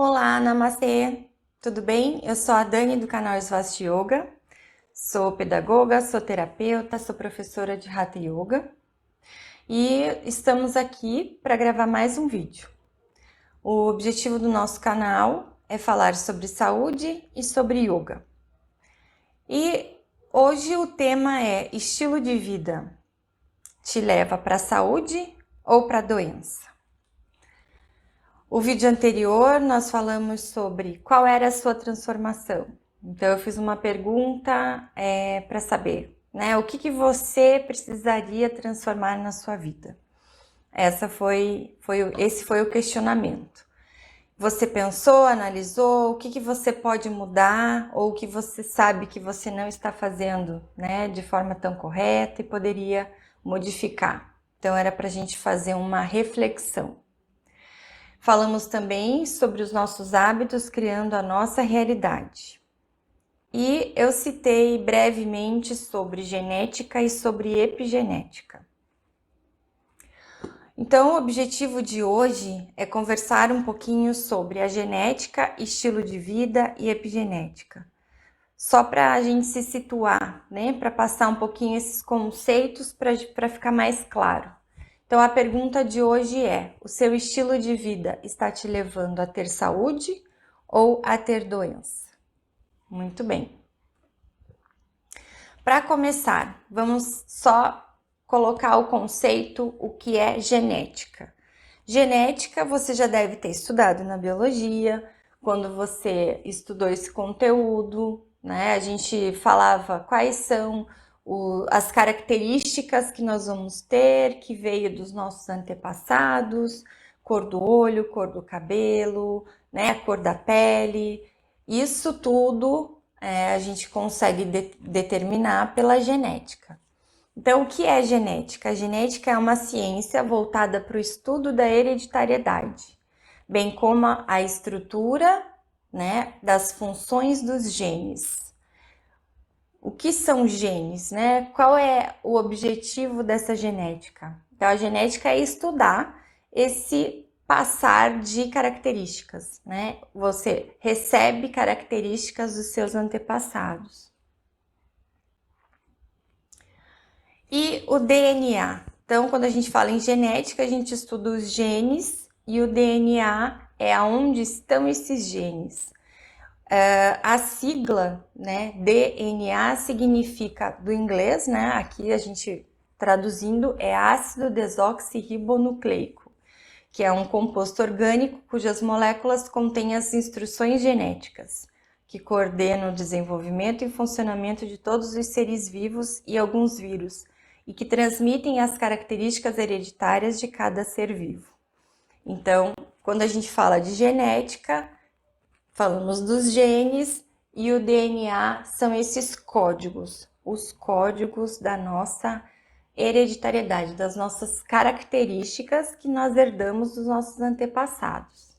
Olá, Namastê! Tudo bem? Eu sou a Dani do canal Svasti Yoga, sou pedagoga, sou terapeuta, sou professora de Hatha Yoga e estamos aqui para gravar mais um vídeo. O objetivo do nosso canal é falar sobre saúde e sobre yoga. E hoje o tema é: estilo de vida te leva para a saúde ou para a doença? O vídeo anterior nós falamos sobre qual era a sua transformação. Então eu fiz uma pergunta para saber, né, o que você precisaria transformar na sua vida. Esse foi o questionamento. Você pensou, analisou, o que você pode mudar ou o que você sabe que você não está fazendo, né, de forma tão correta e poderia modificar. Então era para a gente fazer uma reflexão. Falamos também sobre os nossos hábitos criando a nossa realidade. E eu citei brevemente sobre genética e sobre epigenética. Então, o objetivo de hoje é conversar um pouquinho sobre a genética, estilo de vida e epigenética. Só para a gente se situar, né? Para passar um pouquinho esses conceitos para ficar mais claro. Então, a pergunta de hoje é: o seu estilo de vida está te levando a ter saúde ou a ter doença? Muito bem. Para começar, vamos só colocar o conceito, o que é genética. Genética você já deve ter estudado na biologia, quando você estudou esse conteúdo, né? A gente falava quais são as características que nós vamos ter, que veio dos nossos antepassados, cor do olho, cor do cabelo, né, cor da pele. Isso tudo a gente consegue determinar pela genética. Então, o que é genética? A genética é uma ciência voltada para o estudo da hereditariedade, bem como a estrutura, né, das funções dos genes. O que são genes, né? Qual é o objetivo dessa genética? Então, a genética é estudar esse passar de características, né? Você recebe características dos seus antepassados. E o DNA. Então, quando a gente fala em genética, a gente estuda os genes e o DNA é aonde estão esses genes. A sigla, né, DNA significa, do inglês, né, aqui a gente traduzindo, é ácido desoxirribonucleico, que é um composto orgânico cujas moléculas contêm as instruções genéticas, que coordenam o desenvolvimento e funcionamento de todos os seres vivos e alguns vírus, e que transmitem as características hereditárias de cada ser vivo. Então, quando a gente fala de genética, falamos dos genes e o DNA são esses códigos, os códigos da nossa hereditariedade, das nossas características que nós herdamos dos nossos antepassados.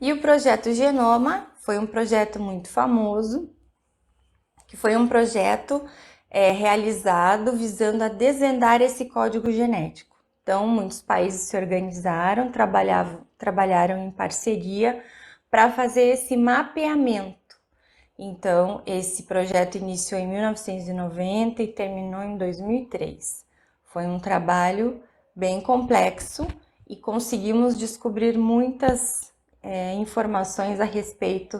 E o projeto Genoma foi um projeto muito famoso, que foi um projeto realizado visando a desvendar esse código genético. Então, muitos países se organizaram, trabalharam em parceria para fazer esse mapeamento. Então, esse projeto iniciou em 1990 e terminou em 2003. Foi um trabalho bem complexo e conseguimos descobrir muitas informações a respeito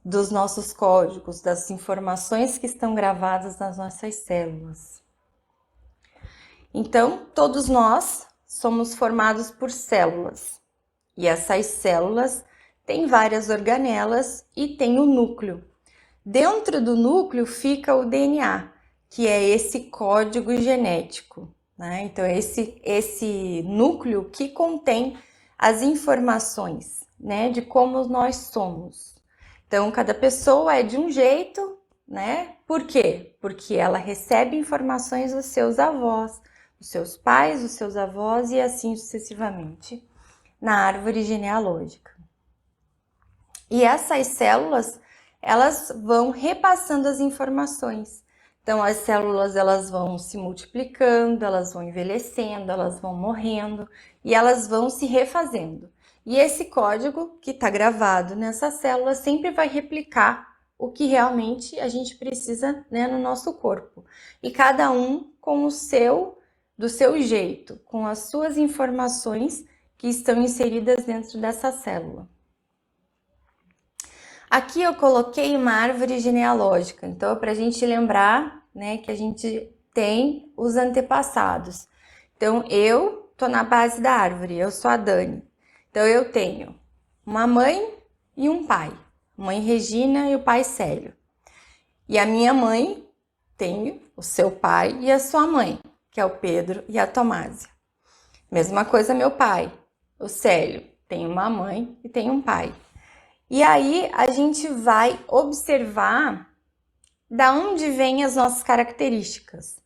dos nossos códigos, das informações que estão gravadas nas nossas células. Então, todos nós somos formados por células, e essas células têm várias organelas e tem o núcleo. Dentro do núcleo fica o DNA, que é esse código genético, né? Então, esse núcleo que contém as informações, né, de como nós somos. Então, cada pessoa é de um jeito, né? Por quê? Porque ela recebe informações dos seus avós, dos seus pais, dos seus avós e assim sucessivamente na árvore genealógica. E essas células, elas vão repassando as informações. Então, as células, elas vão se multiplicando, elas vão envelhecendo, elas vão morrendo e elas vão se refazendo. E esse código que está gravado nessa célula sempre vai replicar o que realmente a gente precisa, né, no nosso corpo. E cada um com do seu jeito, com as suas informações que estão inseridas dentro dessa célula. Aqui eu coloquei uma árvore genealógica, então para a gente lembrar, né, que a gente tem os antepassados. Então eu tô na base da árvore, eu sou a Dani. Então eu tenho uma mãe e um pai, mãe Regina e o pai Célio. E a minha mãe tem o seu pai e a sua mãe, que é o Pedro e a Tomásia. Mesma coisa meu pai, o Célio, tem uma mãe e tem um pai. E aí a gente vai observar da onde vêm as nossas características,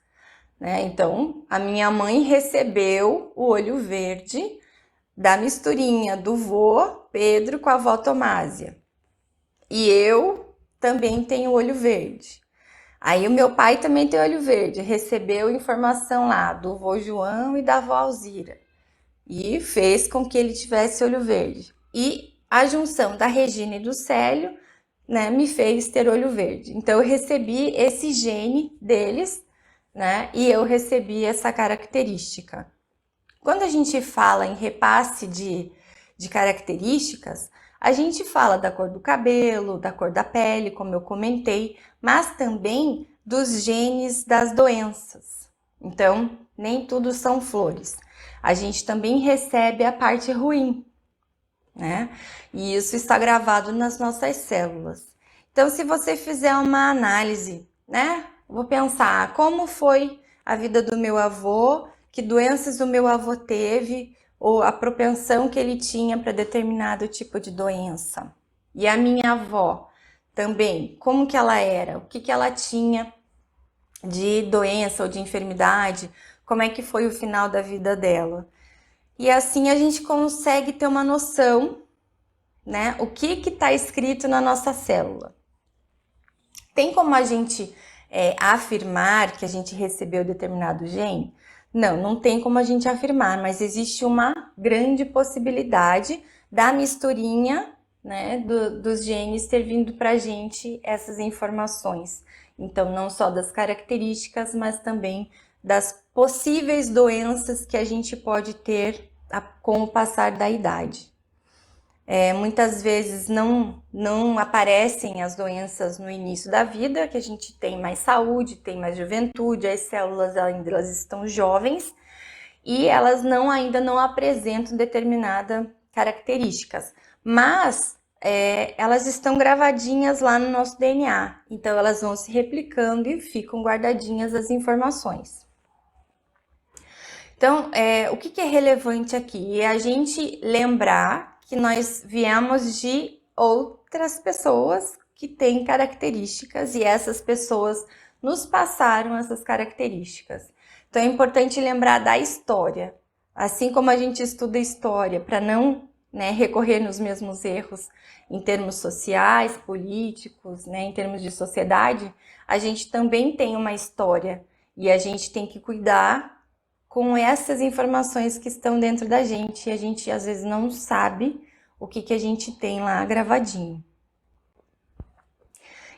né? Então, a minha mãe recebeu o olho verde da misturinha do vô Pedro com a avó Tomásia. E eu também tenho olho verde. Aí o meu pai também tem olho verde, recebeu informação lá do vô João e da avó Alzira. E fez com que ele tivesse olho verde. E a junção da Regina e do Célio, né, me fez ter olho verde. Então eu recebi esse gene deles, né, e eu recebi essa característica. Quando a gente fala em repasse de características, a gente fala da cor do cabelo, da cor da pele, como eu comentei, mas também dos genes das doenças. Então, nem tudo são flores. A gente também recebe a parte ruim, né? E isso está gravado nas nossas células. Então, se você fizer uma análise, né? Vou pensar como foi a vida do meu avô, que doenças o meu avô teve, ou a propensão que ele tinha para determinado tipo de doença. E a minha avó também, como que ela era, o que que ela tinha de doença ou de enfermidade, como é que foi o final da vida dela. E assim a gente consegue ter uma noção, né, o que está escrito na nossa célula. Tem como a gente afirmar que a gente recebeu determinado gene? Não, não tem como a gente afirmar, mas existe uma grande possibilidade da misturinha, né, dos genes ter vindo para a gente essas informações. Então, não só das características, mas também das possíveis doenças que a gente pode ter com o passar da idade. Muitas vezes não aparecem as doenças no início da vida, que a gente tem mais saúde, tem mais juventude, as células ainda elas estão jovens e elas ainda não apresentam determinadas características, mas elas estão gravadinhas lá no nosso DNA, então elas vão se replicando e ficam guardadinhas as informações. Então, o que é relevante aqui? É a gente lembrar que nós viemos de outras pessoas que têm características e essas pessoas nos passaram essas características. Então, é importante lembrar da história. Assim como a gente estuda história para não, né, recorrer nos mesmos erros em termos sociais, políticos, né, em termos de sociedade, a gente também tem uma história e a gente tem que cuidar com essas informações que estão dentro da gente e a gente às vezes não sabe o que a gente tem lá gravadinho.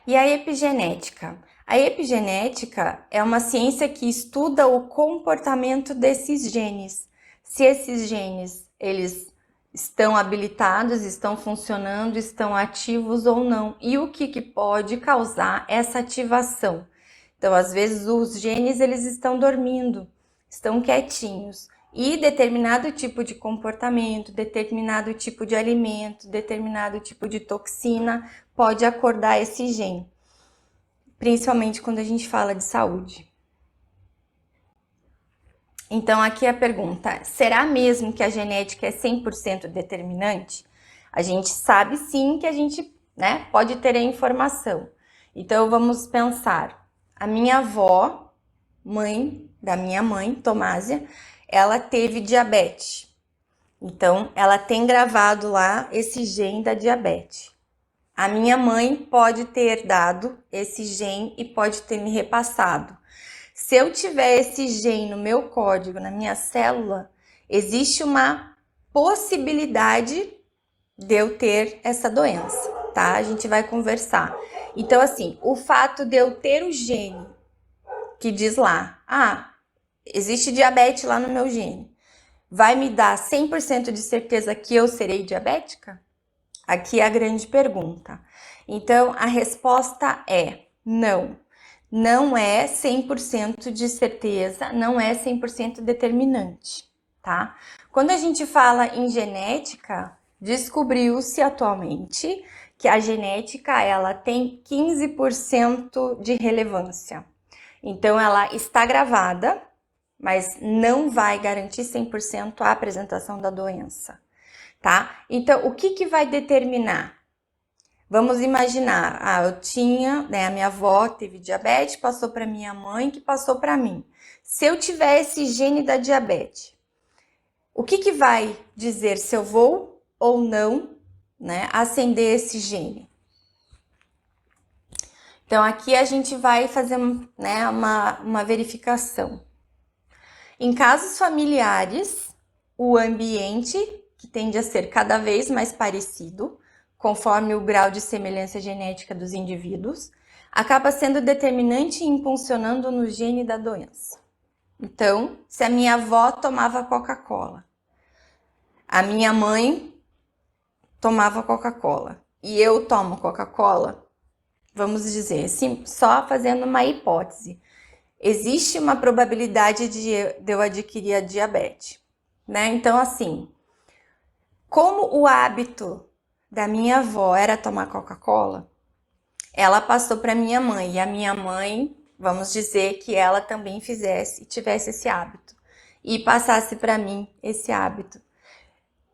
E a epigenética? A epigenética é uma ciência que estuda o comportamento desses genes. Se esses genes, eles estão habilitados, estão funcionando, estão ativos ou não. E o que pode causar essa ativação? Então, às vezes, os genes, eles estão dormindo, estão quietinhos. E determinado tipo de comportamento, determinado tipo de alimento, determinado tipo de toxina pode acordar esse gene, principalmente quando a gente fala de saúde. Então, aqui a pergunta, será mesmo que a genética é 100% determinante? A gente sabe sim que a gente, né, pode ter a informação. Então, vamos pensar, a minha avó, mãe da minha mãe, Tomásia, ela teve diabetes. Então, ela tem gravado lá esse gene da diabetes. A minha mãe pode ter dado esse gene e pode ter me repassado. Se eu tiver esse gene no meu código, na minha célula, existe uma possibilidade de eu ter essa doença, tá? A gente vai conversar. Então, assim, o fato de eu ter o gene que diz lá, existe diabetes lá no meu gene, vai me dar 100% de certeza que eu serei diabética? Aqui é a grande pergunta. Então, a resposta é não. Não é 100% de certeza, não é 100% determinante, tá? Quando a gente fala em genética, descobriu-se atualmente que a genética, ela tem 15% de relevância. Então, ela está gravada, mas não vai garantir 100% a apresentação da doença, tá? Então, o que vai determinar? Vamos imaginar, eu tinha, né, a minha avó teve diabetes, passou para minha mãe, que passou para mim. Se eu tiver esse gene da diabetes, o que vai dizer se eu vou ou não, né, acender esse gene? Então, aqui a gente vai fazer, né, uma verificação. Em casos familiares, o ambiente, que tende a ser cada vez mais parecido, conforme o grau de semelhança genética dos indivíduos, acaba sendo determinante e impulsionando no gene da doença. Então, se a minha avó tomava Coca-Cola, a minha mãe tomava Coca-Cola e eu tomo Coca-Cola, vamos dizer assim, só fazendo uma hipótese, existe uma probabilidade de eu adquirir a diabetes, né? Então, assim, como o hábito da minha avó era tomar Coca-Cola, ela passou para minha mãe, e a minha mãe, vamos dizer que ela também tivesse esse hábito, e passasse para mim esse hábito.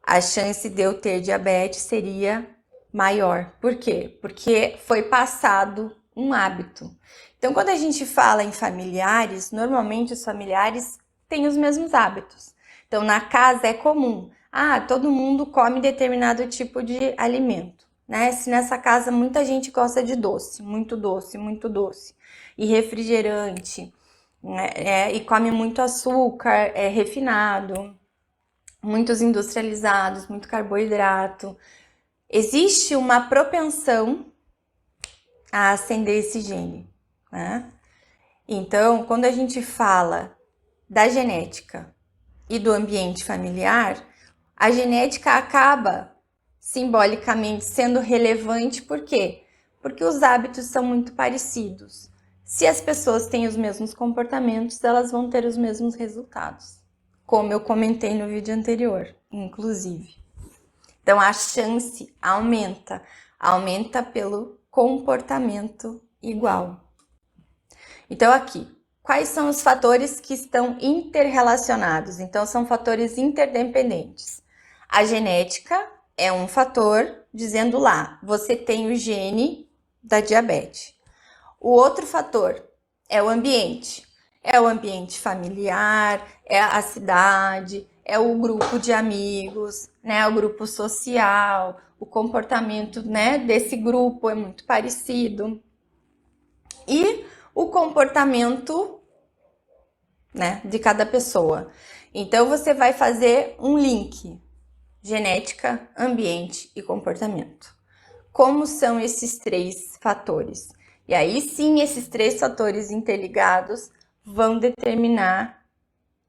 A chance de eu ter diabetes seria maior. Por quê? Porque foi passado um hábito. Então, quando a gente fala em familiares, normalmente os familiares têm os mesmos hábitos. Então, na casa é comum, todo mundo come determinado tipo de alimento, né? Se nessa casa muita gente gosta de doce, muito doce, muito doce, e refrigerante, né? E come muito açúcar, refinado, muitos industrializados, muito carboidrato, existe uma propensão a acender esse gene, né? Então, quando a gente fala da genética e do ambiente familiar, a genética acaba simbolicamente sendo relevante, por quê? Porque os hábitos são muito parecidos. Se as pessoas têm os mesmos comportamentos, elas vão ter os mesmos resultados, como eu comentei no vídeo anterior, inclusive. Então, a chance aumenta pelo comportamento igual. Então, aqui, quais são os fatores que estão interrelacionados? Então, são fatores interdependentes. A genética é um fator, dizendo lá, você tem o gene da diabetes. O outro fator é o ambiente. É o ambiente familiar, é a cidade, é o grupo de amigos, né, o grupo social, o comportamento, né, desse grupo é muito parecido. E o comportamento, né, de cada pessoa. Então, você vai fazer um link: genética, ambiente e comportamento. Como são esses três fatores? E aí sim, esses três fatores interligados vão determinar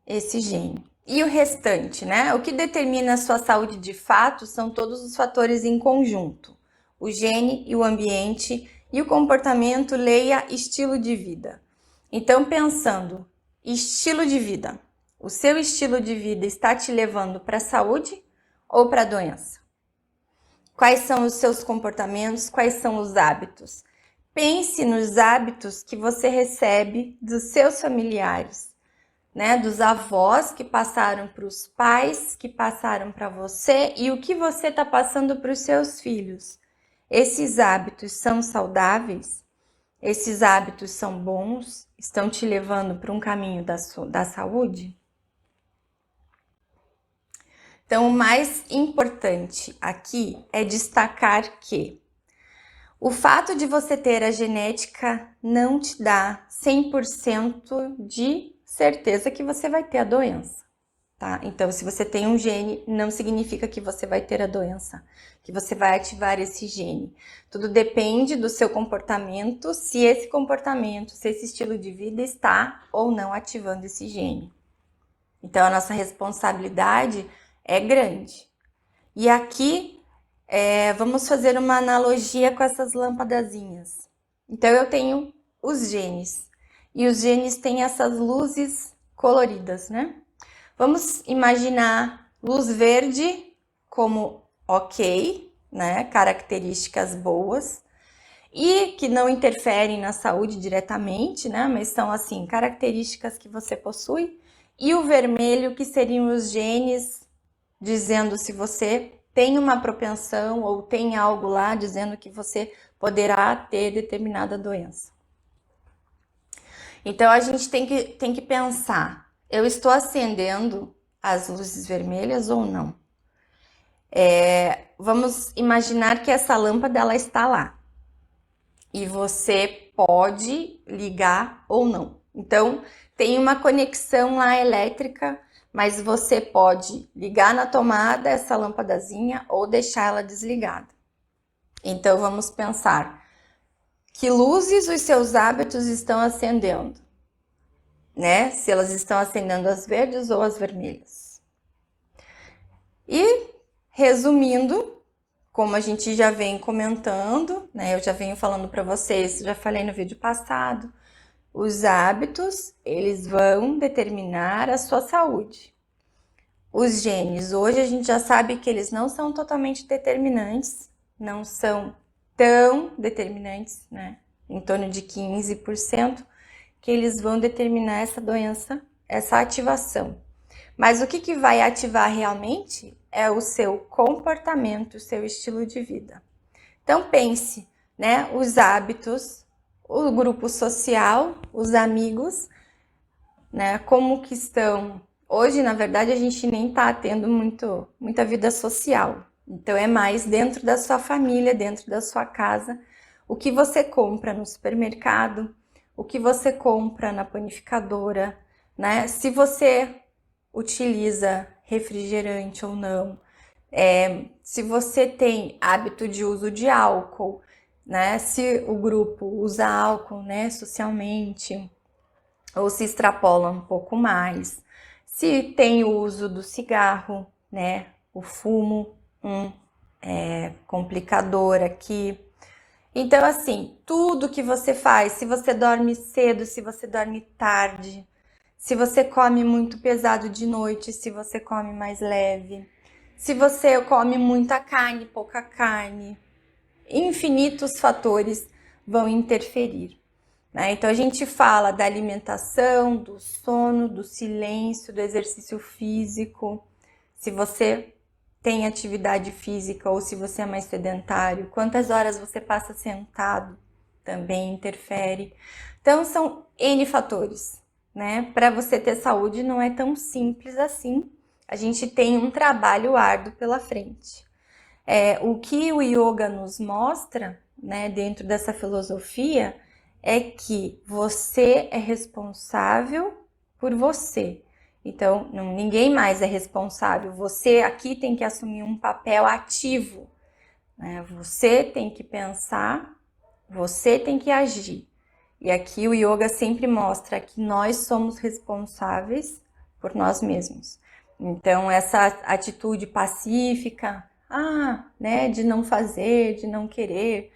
esse gene. E o restante, né? O que determina a sua saúde de fato são todos os fatores em conjunto: o gene e o ambiente e o comportamento, leia estilo de vida. Então, pensando, estilo de vida, o seu estilo de vida está te levando para a saúde ou para a doença? Quais são os seus comportamentos? Quais são os hábitos? Pense nos hábitos que você recebe dos seus familiares, né? Dos avós que passaram para os pais, que passaram para você, e o que você está passando para os seus filhos. Esses hábitos são saudáveis? Esses hábitos são bons? Estão te levando para um caminho da saúde? Então, o mais importante aqui é destacar que o fato de você ter a genética não te dá 100% de certeza que você vai ter a doença, tá? Então, se você tem um gene, não significa que você vai ter a doença, que você vai ativar esse gene. Tudo depende do seu comportamento, se esse comportamento, se esse estilo de vida está ou não ativando esse gene. Então, a nossa responsabilidade é grande. E aqui, vamos fazer uma analogia com essas lâmpadazinhas. Então, eu tenho os genes. E os genes têm essas luzes coloridas, né? Vamos imaginar luz verde como ok, né? Características boas. E que não interferem na saúde diretamente, né? Mas são, assim, características que você possui. E o vermelho, que seriam os genes, dizendo se você tem uma propensão ou tem algo lá dizendo que você poderá ter determinada doença. Então, a gente tem que pensar, eu estou acendendo as luzes vermelhas ou não? Vamos imaginar que essa lâmpada ela está lá. E você pode ligar ou não. Então, tem uma conexão lá elétrica, mas você pode ligar na tomada essa lâmpadazinha ou deixar ela desligada. Então, vamos pensar, que luzes os seus hábitos estão acendendo, né? Se elas estão acendendo as verdes ou as vermelhas. E, resumindo, como a gente já vem comentando, né? Eu já venho falando para vocês, já falei no vídeo passado, os hábitos, eles vão determinar a sua saúde. Os genes, hoje a gente já sabe que eles não são totalmente determinantes, não são tão determinantes, né? Em torno de 15%, que eles vão determinar essa doença, essa ativação. Mas o que vai ativar realmente é o seu comportamento, o seu estilo de vida. Então pense, né? Os hábitos, o grupo social, os amigos, né? Como que estão? Hoje, na verdade, a gente nem está tendo muita vida social. Então é mais dentro da sua família, dentro da sua casa, o que você compra no supermercado, o que você compra na panificadora, né? Se você utiliza refrigerante ou não, se você tem hábito de uso de álcool, né? Se o grupo usa álcool, né, socialmente, ou se extrapola um pouco mais, se tem o uso do cigarro, né, o fumo, complicador aqui. Então, assim, tudo que você faz, se você dorme cedo, se você dorme tarde, se você come muito pesado de noite, se você come mais leve, se você come muita carne, pouca carne, infinitos fatores vão interferir, né? Então a gente fala da alimentação, do sono, do silêncio, do exercício físico, se você tem atividade física ou se você é mais sedentário, quantas horas você passa sentado também interfere. Então são N fatores, né? Para você ter saúde não é tão simples assim. A gente tem um trabalho árduo pela frente. O que o yoga nos mostra, né, dentro dessa filosofia, é que você é responsável por você. Então, ninguém mais é responsável. Você aqui tem que assumir um papel ativo, né? Você tem que pensar, você tem que agir. E aqui o yoga sempre mostra que nós somos responsáveis por nós mesmos. Então, essa atitude pacífica, né, de não fazer, de não querer,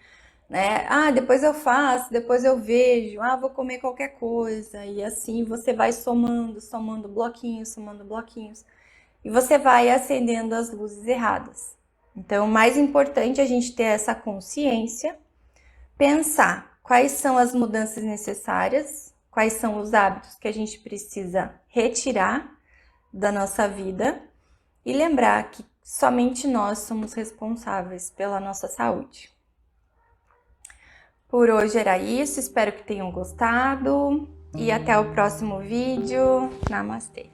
né? Depois eu faço, depois eu vejo, vou comer qualquer coisa. E assim você vai somando bloquinhos. E você vai acendendo as luzes erradas. Então, o mais importante é a gente ter essa consciência, pensar quais são as mudanças necessárias, quais são os hábitos que a gente precisa retirar da nossa vida e lembrar que somente nós somos responsáveis pela nossa saúde. Por hoje era isso, espero que tenham gostado e até o próximo vídeo. Namastê!